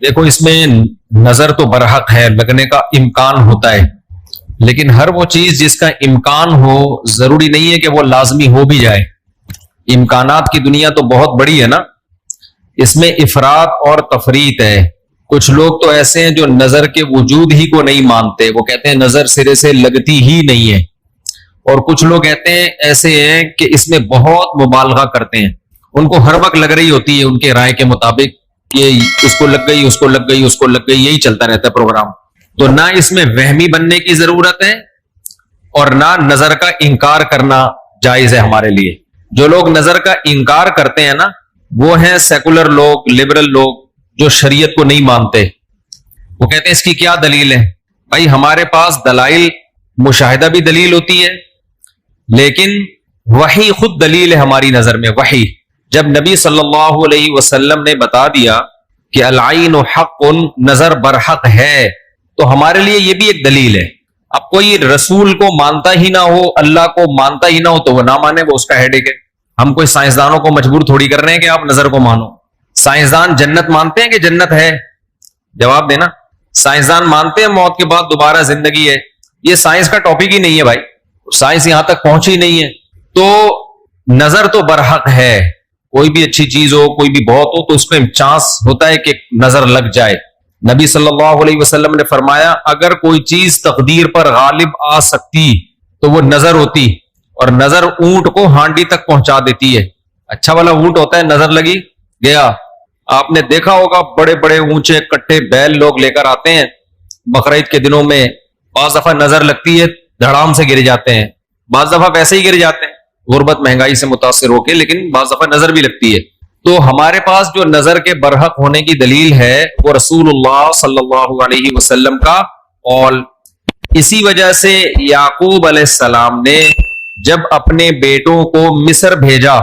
دیکھو اس میں نظر تو برحق ہے، لگنے کا امکان ہوتا ہے، لیکن ہر وہ چیز جس کا امکان ہو ضروری نہیں ہے کہ وہ لازمی ہو بھی جائے۔ امکانات کی دنیا تو بہت بڑی ہے نا، اس میں افراط اور تفریط ہے۔ کچھ لوگ تو ایسے ہیں جو نظر کے وجود ہی کو نہیں مانتے، وہ کہتے ہیں نظر سرے سے لگتی ہی نہیں ہے، اور کچھ لوگ کہتے ہیں ایسے ہیں کہ اس میں بہت مبالغہ کرتے ہیں، ان کو ہر وقت لگ رہی ہوتی ہے ان کے رائے کے مطابق کہ اس کو لگ گئی، اس کو لگ گئی، اس کو لگ گئی، یہی چلتا رہتا ہے پروگرام۔ تو نہ اس میں وہمی بننے کی ضرورت ہے اور نہ نظر کا انکار کرنا جائز ہے ہمارے لیے۔ جو لوگ نظر کا انکار کرتے ہیں نا، وہ ہیں سیکولر لوگ، لبرل لوگ جو شریعت کو نہیں مانتے۔ وہ کہتے ہیں اس کی کیا دلیل ہے؟ بھائی ہمارے پاس دلائل، مشاہدہ بھی دلیل ہوتی ہے، لیکن وحی خود دلیل ہے ہماری نظر میں۔ وحی جب نبی صلی اللہ علیہ وسلم نے بتا دیا کہ العین حق، نظر برحق ہے، تو ہمارے لیے یہ بھی ایک دلیل ہے۔ اب کوئی رسول کو مانتا ہی نہ ہو، اللہ کو مانتا ہی نہ ہو، تو وہ نہ مانے، وہ اس کا ہیڈیک ہے۔ ہم کوئی سائنسدانوں کو مجبور تھوڑی کر رہے ہیں کہ آپ نظر کو مانو۔ سائنسدان جنت مانتے ہیں کہ جنت ہے؟ جواب دینا۔ سائنسدان مانتے ہیں موت کے بعد دوبارہ زندگی ہے؟ یہ سائنس کا ٹاپک ہی نہیں ہے بھائی، سائنس یہاں تک پہنچی نہیں ہے۔ تو نظر تو برحق ہے، کوئی بھی اچھی چیز ہو، کوئی بھی بہت ہو، تو اس میں چانس ہوتا ہے کہ نظر لگ جائے۔ نبی صلی اللہ علیہ وسلم نے فرمایا اگر کوئی چیز تقدیر پر غالب آ سکتی تو وہ نظر ہوتی، اور نظر اونٹ کو ہانڈی تک پہنچا دیتی ہے۔ اچھا والا اونٹ ہوتا ہے، نظر لگی گیا۔ آپ نے دیکھا ہوگا بڑے بڑے اونچے کٹے بیل لوگ لے کر آتے ہیں بقرعید کے دنوں میں، بعض دفعہ نظر لگتی ہے دھڑام سے گر جاتے ہیں، بعض دفعہ ویسے ہی گر جاتے ہیں غربت مہنگائی سے متاثر ہو کے، لیکن بعض دفعہ نظر بھی لگتی ہے۔ تو ہمارے پاس جو نظر کے برحق ہونے کی دلیل ہے وہ رسول اللہ صلی اللہ علیہ وسلم کا قول۔ اسی وجہ سے یعقوب علیہ السلام نے جب اپنے بیٹوں کو مصر بھیجا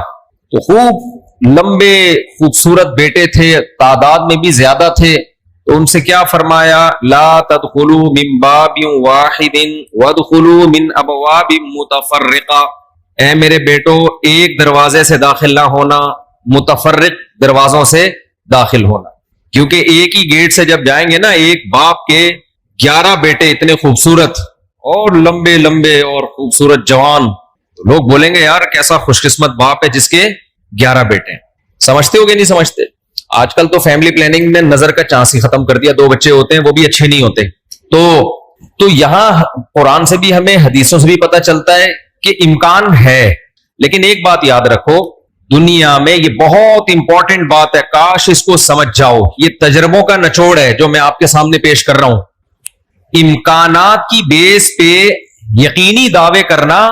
تو خوب لمبے خوبصورت بیٹے تھے، تعداد میں بھی زیادہ تھے، تو ان سے کیا فرمایا؟ لا تدخلوا من باب واحد وادخلوا من ابواب متفرقہ۔ اے میرے بیٹو، ایک دروازے سے داخل نہ ہونا، متفرق دروازوں سے داخل ہونا، کیونکہ ایک ہی گیٹ سے جب جائیں گے نا، ایک باپ کے 11 بیٹے اتنے خوبصورت اور لمبے لمبے اور خوبصورت جوان، تو لوگ بولیں گے یار کیسا خوش قسمت باپ ہے جس کے 11 بیٹے ہیں۔ سمجھتے ہو کہ نہیں سمجھتے؟ آج کل تو فیملی پلاننگ میں نظر کا چانس ہی ختم کر دیا، 2 بچے ہوتے ہیں وہ بھی اچھے نہیں ہوتے۔ تو یہاں قرآن سے بھی ہمیں، حدیثوں سے بھی پتہ چلتا ہے کہ امکان ہے، لیکن ایک بات یاد رکھو، دنیا میں یہ بہت امپورٹنٹ بات ہے، کاش اس کو سمجھ جاؤ، یہ تجربوں کا نچوڑ ہے جو میں آپ کے سامنے پیش کر رہا ہوں۔ امکانات کی بیس پہ یقینی دعوے کرنا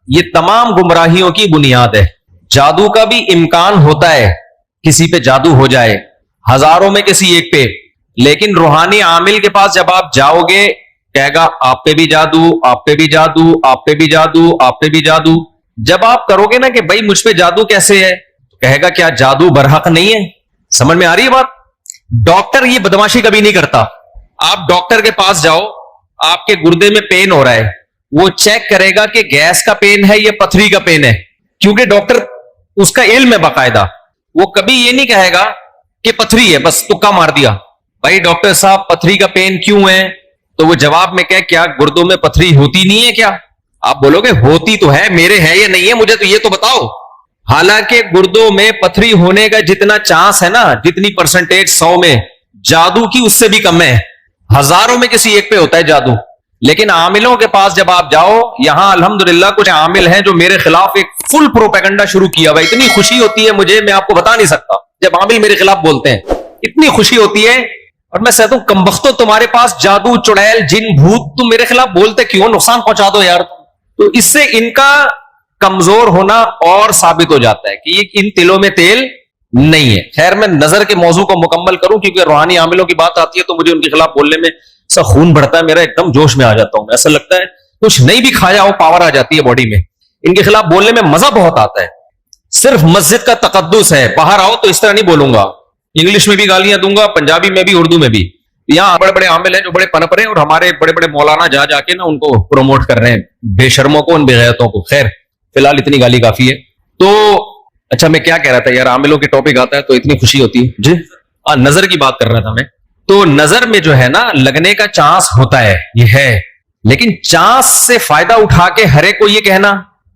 یہ تمام گمراہیوں کی بنیاد ہے۔ جادو کا بھی امکان ہوتا ہے، کسی پہ جادو ہو جائے، ہزاروں میں کسی ایک پہ، لیکن روحانی عامل کے پاس جب آپ جاؤ گے کہے گا آپ پہ بھی جادو، آپ پہ بھی جادو، آپ پہ بھی جادو، آپ پہ بھی جادو۔ جب آپ کرو گے نا کہ بھائی مجھ پہ جادو کیسے ہے، تو کہے گا کیا جادو برحق نہیں ہے؟ سمجھ میں آ رہی ہے بات؟ ڈاکٹر یہ بدماشی کبھی نہیں کرتا۔ آپ ڈاکٹر کے پاس جاؤ، آپ کے گردے میں پین ہو رہا ہے، وہ چیک کرے گا کہ گیس کا پین ہے یا پتھری کا پین ہے، کیونکہ ڈاکٹر اس کا علم ہے باقاعدہ۔ وہ کبھی یہ نہیں کہے گا کہ پتھری ہے بس تکا مار دیا، بھائی ڈاکٹر صاحب پتھری کا پین کیوں ہے؟ تو وہ جواب میں کہے کیا گردوں میں پتھری ہوتی نہیں ہے کیا؟ آپ بولو گے ہوتی تو ہے، میرے ہے یا نہیں ہے، مجھے تو یہ تو بتاؤ۔ حالانکہ گردوں میں پتھری ہونے کا جتنا چانس ہے نا، جتنی پرسنٹیج 100 میں، جادو کی اس سے بھی کم ہے، ہزاروں میں کسی ایک پہ ہوتا ہے جادو۔ لیکن عاملوں کے پاس جب آپ جاؤ، یہاں الحمدللہ کچھ عامل ہیں جو میرے خلاف ایک فل پروپیگنڈا شروع کیا ہوا، اتنی خوشی ہوتی ہے مجھے، میں آپ کو بتا نہیں سکتا، جب عامل میرے خلاف بولتے ہیں اتنی خوشی ہوتی ہے، اور میں کہتا ہوں کمبختو تمہارے پاس جادو، چڑیل، جن، بھوت، تم میرے خلاف بولتے کیوں؟ نقصان پہنچا دو یار۔ تو اس سے ان کا کمزور ہونا اور ثابت ہو جاتا ہے کہ یہ ان تلوں میں تیل نہیں ہے۔ خیر میں نظر کے موضوع کو مکمل کروں، کیونکہ روحانی عاملوں کی بات آتی ہے تو مجھے ان کے خلاف بولنے میں سا خون بڑھتا ہے، میرا ایک دم جوش میں آ جاتا ہوں، ایسا لگتا ہے کچھ نہیں بھی کھایا ہو پاور آ جاتی ہے باڈی میں۔ ان کے خلاف بولنے میں مزہ بہت آتا ہے، صرف مسجد کا تقدس ہے، باہر آؤ تو اس طرح نہیں بولوں گا، انگلش میں بھی گالیاں دوں گا، پنجابی میں بھی، اردو میں بھی۔ یہاں بڑے بڑے عامل ہیں جو بڑے پنپ رہے ہیں، اور ہمارے بڑے بڑے مولانا جا جا کے نا ان کو پروموٹ کر رہے ہیں، بے شرموں کو، ان بے غیرتوں کو۔ خیر فی الحال اتنی گالی کافی ہے۔ تو اچھا میں کیا کہہ رہا تھا یار، عاملوں کے ٹاپک آتا ہے تو اتنی خوشی ہوتی ہے جی۔ نظر کی بات کر رہا تھا میں۔ تو نظر میں جو ہے نا لگنے کا چانس ہوتا ہے، یہ ہے، لیکن چانس سے فائدہ اٹھا کے ہر ایک کو یہ کہنا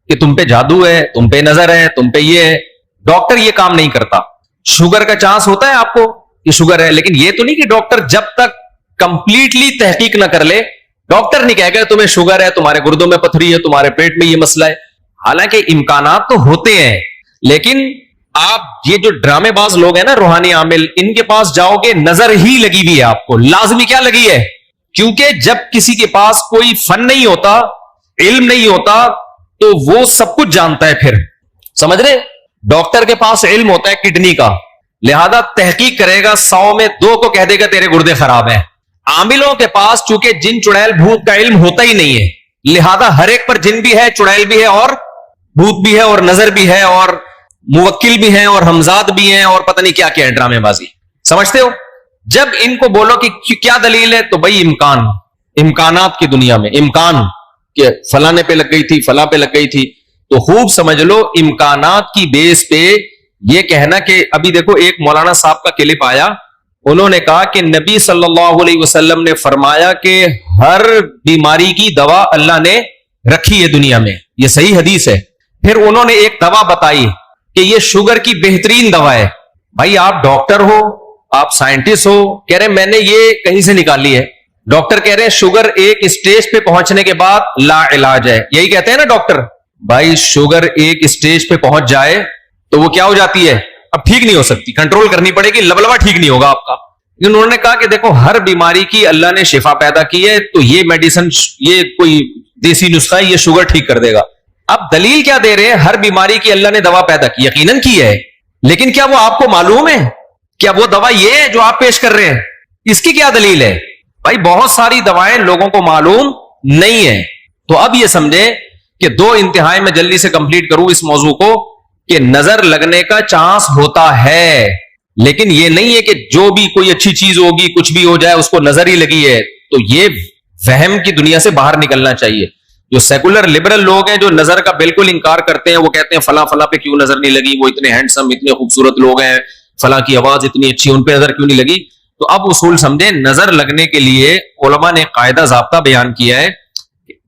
کہ تم پہ جادو ہے، تم پہ نظر ہے، تم پہ یہ ہے، ڈاکٹر یہ کام نہیں کرتا. شوگر کا چانس ہوتا ہے آپ کو کہ شوگر ہے، لیکن یہ تو نہیں کہ ڈاکٹر جب تک کمپلیٹلی تحقیق نہ کر لے ڈاکٹر نہیں کہے گا تمہیں شوگر ہے، تمہارے گردوں میں پتھری ہے، تمہارے پیٹ میں یہ مسئلہ ہے. حالانکہ امکانات تو ہوتے ہیں، لیکن آپ یہ جو ڈرامے باز لوگ ہیں نا روحانی عامل، ان کے پاس جاؤ گے نظر ہی لگی ہوئی ہے آپ کو. لازمی کیا لگی ہے؟ کیونکہ جب کسی کے پاس کوئی فن نہیں ہوتا، علم نہیں ہوتا، تو وہ سب کچھ جانتا ہے. پھر سمجھ رہے، ڈاکٹر کے پاس علم ہوتا ہے کڈنی کا، لہذا تحقیق کرے گا، 100 میں 2 کو کہہ دے گا تیرے گردے خراب ہیں. عاملوں کے پاس چونکہ جن چڑیل بھوت کا علم ہوتا ہی نہیں ہے، لہذا ہر ایک پر جن بھی ہے، چڑیل بھی ہے، اور بھوت بھی ہے، اور نظر بھی ہے، اور موکل بھی ہیں، اور حمزاد بھی ہیں، اور پتہ نہیں کیا کیا ہے ڈرامے بازی. سمجھتے ہو؟ جب ان کو بولو کہ کیا دلیل ہے، تو بھائی امکانات کی دنیا میں امکان کہ فلانے پہ لگ گئی تھی، فلاں پہ لگ گئی تھی، تو خوب سمجھ لو امکانات کی بیس پہ یہ کہنا کہ ابھی دیکھو ایک مولانا صاحب کا کلپ آیا، انہوں نے کہا کہ نبی صلی اللہ علیہ وسلم نے فرمایا کہ ہر بیماری کی دوا اللہ نے رکھی ہے دنیا میں، یہ صحیح حدیث ہے. پھر انہوں نے ایک دوا بتائی کہ یہ شوگر کی بہترین دوا ہے. بھائی آپ ڈاکٹر ہو، آپ سائنٹسٹ ہو، کہہ رہے میں نے یہ کہیں سے نکالی ہے. ڈاکٹر کہہ رہے ہیں شوگر ایک اسٹیج پہ پہنچنے کے بعد لا علاج ہے، یہی کہتے ہیں نا ڈاکٹر. بھائی شوگر ایک اسٹیج پہ پہنچ جائے تو وہ کیا ہو جاتی ہے، اب ٹھیک نہیں ہو سکتی، کنٹرول کرنی پڑے گی، لبلبا ٹھیک نہیں ہوگا آپ کا. لیکن انہوں نے کہا کہ دیکھو ہر بیماری کی اللہ نے شفا پیدا کی ہے، تو یہ میڈیسن، یہ کوئی دیسی نسخہ ہے، یہ شوگر ٹھیک کر دے گا. اب دلیل کیا دے رہے ہیں؟ ہر بیماری کی اللہ نے دوا پیدا کی، یقیناً کی ہے، لیکن کیا وہ آپ کو معلوم ہے؟ کیا وہ دوا یہ ہے جو آپ پیش کر رہے ہیں؟ اس کی کیا دلیل ہے؟ بھائی بہت ساری دوائیں لوگوں کو معلوم نہیں ہے. تو اب یہ سمجھیں کہ 2 انتہائی میں جلدی سے کمپلیٹ کروں اس موضوع کو، کہ نظر لگنے کا چانس ہوتا ہے، لیکن یہ نہیں ہے کہ جو بھی کوئی اچھی چیز ہوگی کچھ بھی ہو جائے اس کو نظر ہی لگی ہے. تو یہ وہم کی دنیا سے باہر نکلنا چاہیے. جو سیکولر لبرل لوگ ہیں جو نظر کا بالکل انکار کرتے ہیں، وہ کہتے ہیں فلاں فلاں پہ کیوں نظر نہیں لگی، وہ اتنے ہینڈسم اتنے خوبصورت لوگ ہیں، فلاں کی آواز اتنی اچھی، ان پہ نظر کیوں نہیں لگی. تو اب اصول سمجھیں، نظر لگنے کے لیے علماء نے قاعدہ ضابطہ بیان کیا ہے،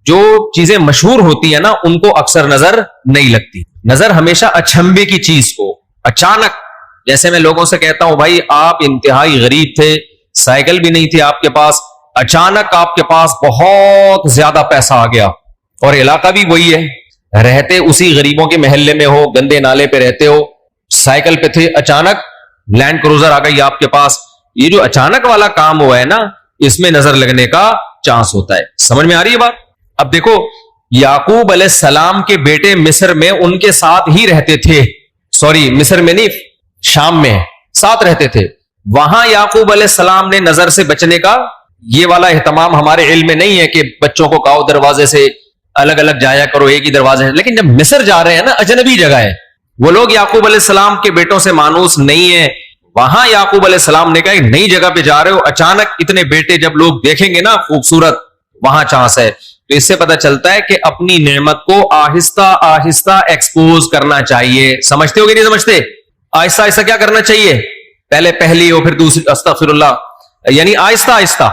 جو چیزیں مشہور ہوتی ہیں نا ان کو اکثر نظر نہیں لگتی. نظر ہمیشہ اچھمبے کی چیز کو اچانک، جیسے میں لوگوں سے کہتا ہوں بھائی آپ انتہائی غریب تھے، سائیکل بھی نہیں تھی آپ کے پاس، اچانک آپ کے پاس بہت زیادہ پیسہ آ گیا، اور علاقہ بھی وہی ہے، رہتے اسی غریبوں کے محلے میں ہو، گندے نالے پہ رہتے ہو، سائیکل پہ تھے، اچانک لینڈ کروزر آ گئی آپ کے پاس. یہ جو اچانک والا کام ہوا ہے نا، اس میں نظر لگنے کا چانس ہوتا ہے. سمجھ میں آ رہی ہے بات؟ اب دیکھو یعقوب علیہ السلام کے بیٹے مصر میں ان کے ساتھ ہی رہتے تھے، سوری مصر میں نہیں، شام میں ساتھ رہتے تھے. وہاں یعقوب علیہ السلام نے نظر سے بچنے کا یہ والا اہتمام ہمارے علم میں نہیں ہے کہ بچوں کو کہو دروازے سے الگ الگ جایا کرو، ایک ہی دروازے. لیکن جب مصر جا رہے ہیں نا، اجنبی جگہ ہے، وہ لوگ یعقوب علیہ السلام کے بیٹوں سے مانوس نہیں ہے. وہاں یعقوب علیہ السلام نے کہا ایک نئی جگہ پہ جا رہے ہو، اچانک اتنے بیٹے جب لوگ دیکھیں گے نا خوبصورت، وہاں چانس ہے. تو اس سے پتہ چلتا ہے کہ اپنی نعمت کو آہستہ آہستہ ایکسپوز کرنا چاہیے. سمجھتے ہو کہ نہیں سمجھتے؟ آہستہ آہستہ کیا کرنا چاہیے؟ پہلے پہلی ہو پھر دوسری، استغفر اللہ، یعنی آہستہ آہستہ.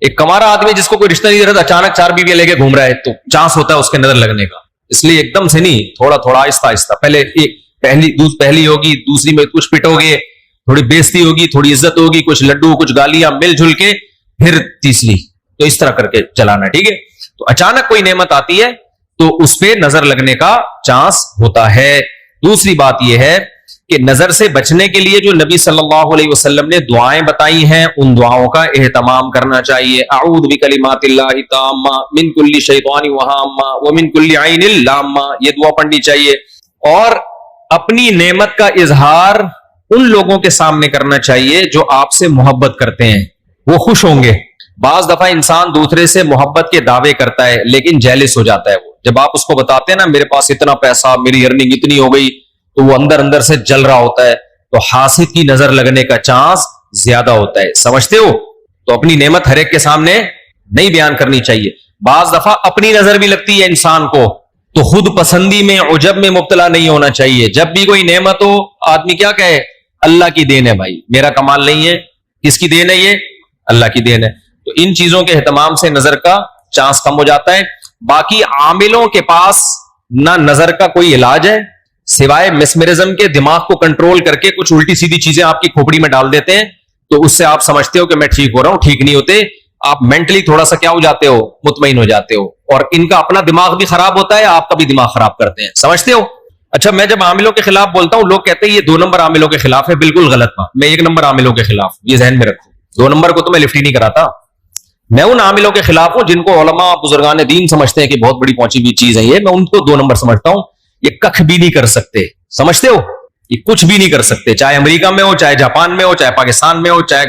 ایک کمارا آدمی جس کو کوئی رشتہ نہیں رہتا، اچانک 4 بیویاں لے کے گھوم رہا ہے، تو چانس ہوتا ہے اس کے نظر لگنے کا. اس لیے ایک دم سے نہیں، تھوڑا تھوڑا آہستہ آہستہ. پہلے ایک پہلی ہوگی، دوسری میں کچھ پٹو گے، تھوڑی بےزتی ہوگی، تھوڑی عزت ہوگی، کچھ لڈو کچھ گالیاں مل جل کے، پھر تیسری. تو اس طرح کر کے چلانا، ٹھیک ہے؟ تو اچانک کوئی نعمت آتی ہے تو اس پہ نظر لگنے کا چانس ہوتا ہے. دوسری بات یہ ہے کہ نظر سے بچنے کے لیے جو نبی صلی اللہ علیہ وسلم نے دعائیں بتائی ہیں، ان دعاؤں کا اہتمام کرنا چاہیے. اعوذ بکلمات اللہ التامہ من کل شیطان وہامہ ومن کل عین لامہ، یہ دعا پڑھنی چاہیے. اور اپنی نعمت کا اظہار ان لوگوں کے سامنے کرنا چاہیے جو آپ سے محبت کرتے ہیں، وہ خوش ہوں گے. بعض دفعہ انسان دوسرے سے محبت کے دعوے کرتا ہے لیکن جیلس ہو جاتا ہے. وہ جب آپ اس کو بتاتے ہیں نا میرے پاس اتنا پیسہ، میری ارننگ اتنی ہو گئی، تو وہ اندر اندر سے جل رہا ہوتا ہے. تو حاسد کی نظر لگنے کا چانس زیادہ ہوتا ہے. سمجھتے ہو؟ تو اپنی نعمت ہر ایک کے سامنے نہیں بیان کرنی چاہیے. بعض دفعہ اپنی نظر بھی لگتی ہے انسان کو، تو خود پسندی میں، عجب میں مبتلا نہیں ہونا چاہیے. جب بھی کوئی نعمت ہو، آدمی کیا کہے؟ اللہ کی دین ہے بھائی، میرا کمال نہیں ہے. کس کی دین ہے یہ؟ اللہ کی دین ہے. تو ان چیزوں کے اہتمام سے نظر کا چانس کم ہو جاتا ہے. باقی عاملوں کے پاس نہ نظر کا کوئی علاج ہے سوائے مسمرزم کے. دماغ کو کنٹرول کر کے کچھ الٹی سیدھی چیزیں آپ کی کھوپڑی میں ڈال دیتے ہیں, تو اس سے آپ سمجھتے ہو کہ میں ٹھیک ہو رہا ہوں. ٹھیک نہیں ہوتے, آپ مینٹلی تھوڑا سا کیا ہو جاتے ہو, مطمئن ہو جاتے ہو. اور ان کا اپنا دماغ بھی خراب ہوتا ہے, آپ کا بھی دماغ خراب کرتے ہیں, سمجھتے ہو. اچھا, میں جب عاملوں کے خلاف بولتا ہوں, لوگ کہتے ہیں یہ 2 نمبر عاملوں کے خلاف ہے. بالکل غلط بات. میں 1 نمبر عاملوں کے خلاف, یہ ذہن میں رکھو. 2 نمبر کو تو میں لفٹ ہی نہیں کراتا. میں ان عاملوں کے خلاف ہوں جن کو علماء بزرگان دین سمجھتے ہیں کہ بہت بڑی پہنچی ہوئی چیز ہے یہ. میں ان کو 2 نمبر سمجھتا ہوں. یہ کخ بھی نہیں کر سکتے, سمجھتے ہو, یہ کچھ بھی نہیں کر سکتے, چاہے امریکہ میں ہو, چاہے جاپان میں ہو, چاہے پاکستان میں ہو, چاہے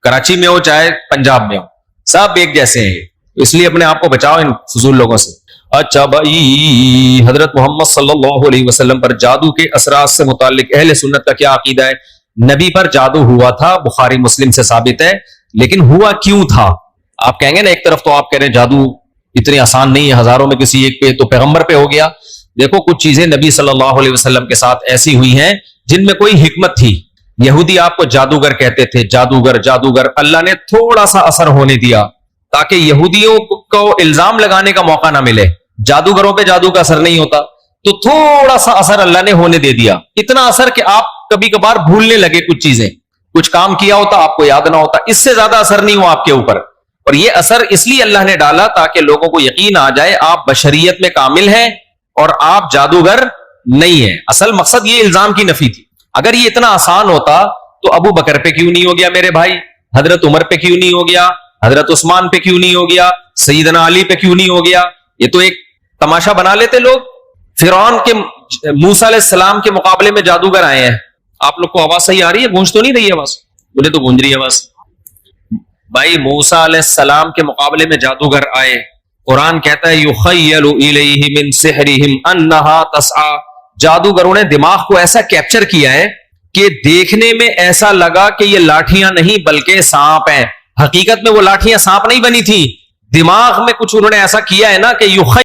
کراچی میں ہو, چاہے پنجاب میں ہو, سب ایک جیسے ہیں. اس لیے اپنے آپ کو بچاؤ ان فضول لوگوں سے. اچھا بھائی, حضرت محمد صلی اللہ علیہ وسلم پر جادو کے اثرات سے متعلق اہل سنت کا کیا عقیدہ ہے؟ نبی پر جادو ہوا تھا, بخاری مسلم سے ثابت ہے, لیکن ہوا کیوں تھا؟ آپ کہیں گے نا, ایک طرف تو آپ کہہ رہے ہیں جادو اتنی آسان نہیں ہے, ہزاروں میں کسی ایک پہ, تو پیغمبر پہ ہو گیا. دیکھو, کچھ چیزیں نبی صلی اللہ علیہ وسلم کے ساتھ ایسی ہوئی ہیں جن میں کوئی حکمت تھی. یہودی آپ کو جادوگر کہتے تھے, جادوگر جادوگر. اللہ نے تھوڑا سا اثر ہونے دیا تاکہ یہودیوں کو الزام لگانے کا موقع نہ ملے. جادوگروں پہ جادو کا اثر نہیں ہوتا, تو تھوڑا سا اثر اللہ نے ہونے دے دیا. اتنا اثر کہ آپ کبھی کبھار بھولنے لگے کچھ چیزیں, کچھ کام کیا ہوتا آپ کو یاد نہ ہوتا. اس سے زیادہ اثر نہیں ہوا آپ کے اوپر. اور یہ اثر اس لیے اللہ نے ڈالا تاکہ لوگوں کو یقین آ جائے آپ بشریت میں کامل ہیں اور آپ جادوگر نہیں ہیں. اصل مقصد یہ الزام کی نفی تھی. اگر یہ اتنا آسان ہوتا تو ابو بکر پہ کیوں نہیں ہو گیا میرے بھائی, حضرت عمر پہ کیوں نہیں ہو گیا, حضرت عثمان پہ کیوں نہیں ہو گیا, سیدنا علی پہ کیوں نہیں ہو گیا؟ یہ تو ایک تماشا بنا لیتے لوگ. فرعون کے موسیٰ علیہ السلام کے مقابلے میں جادوگر آئے ہیں. آپ لوگ کو آواز صحیح آ رہی ہے؟ گونج تو نہیں رہی ہے آواز؟ مجھے تو گونج رہی ہے آواز. بھائی, موسیٰ علیہ السلام کے مقابلے میں جادوگر آئے. قرآن کہتا ہے یخیل الیہ من سحرہم انہا تسعی. جادوگروں نے دماغ کو ایسا کیپچر کیا ہے کہ دیکھنے میں ایسا لگا کہ یہ لاٹھیاں نہیں بلکہ سانپ ہیں. حقیقت میں وہ لاٹھیاں سانپ نہیں بنی تھی, دماغ میں کچھ انہوں نے ایسا کیا ہے نا کہ